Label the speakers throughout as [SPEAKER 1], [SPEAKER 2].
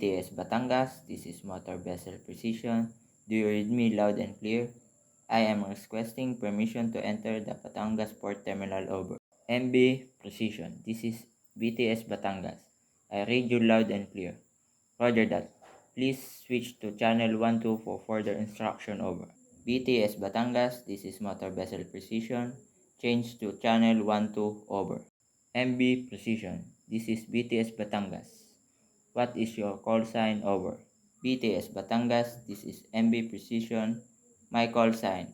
[SPEAKER 1] BTS Batangas, this is Motor Vessel Precision. Do you read me loud and clear? I am requesting permission to enter the Batangas Port Terminal over. MB Precision, this is BTS Batangas. I read you loud and clear. Roger that. Please switch to channel 12 for further instruction over. BTS Batangas, this is Motor Vessel Precision. Change to channel 12 over. MB Precision, this is BTS Batangas. What is your call sign over? BTS Batangas, this is MB Precision. My call sign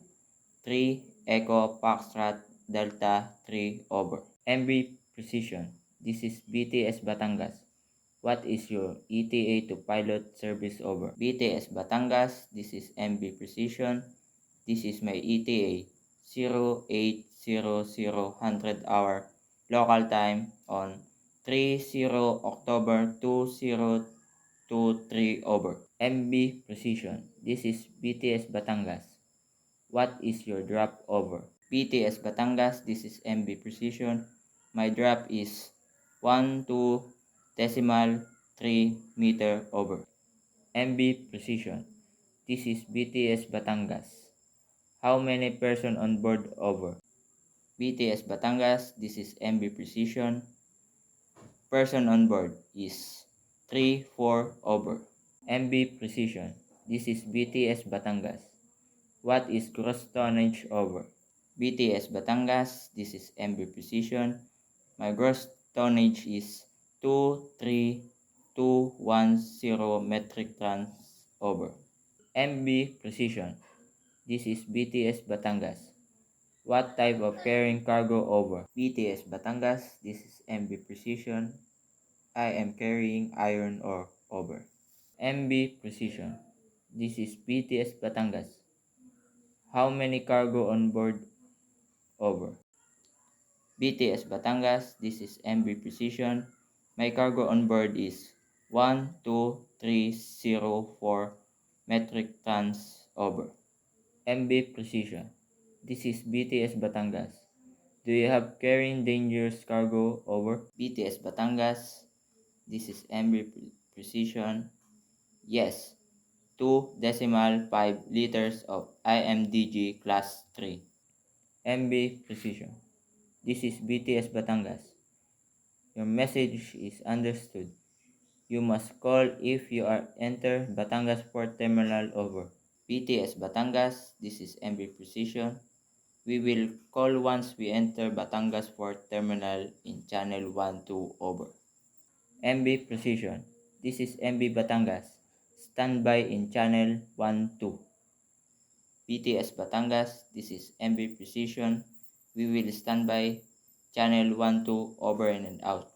[SPEAKER 1] 3 Echo Foxtrot Delta 3 over. MB Precision, this is BTS Batangas. What is your ETA to pilot service over? BTS Batangas, this is MB Precision. This is my ETA 0800 hour local time on 30 October 2023 over. MB Precision, this is BTS Batangas. What is your drop over? BTS Batangas, this is MB Precision. My drop is 12.3 meter over. MB Precision, this is BTS Batangas. How many person on board over? BTS Batangas, this is MB Precision. Person on board is 3-4 over. MB Precision, this is BTS Batangas. What is gross tonnage over? BTS Batangas, this is MB Precision. My gross tonnage is 23210 metric tons over. MB Precision, this is BTS Batangas. What type of carrying cargo over? BTS Batangas, this is MB Precision. I am carrying iron ore over. MB Precision, this is BTS Batangas. How many cargo on board over? BTS Batangas, this is MB Precision. My cargo on board is 12304 metric tons over. MB Precision, this is BTS Batangas. Do you have carrying dangerous cargo over? BTS Batangas, this is MB Precision. Yes, 2.5 liters of IMDG Class 3. MB Precision, this is BTS Batangas. Your message is understood. You must call if you are enter Batangas Port Terminal over. BTS Batangas, this is MB Precision. We will call once we enter Batangas Port Terminal in channel 12 over. MB Precision, this is MB Batangas. Standby in channel 12. BTS Batangas, this is MB Precision. We will stand by channel 12 over and out.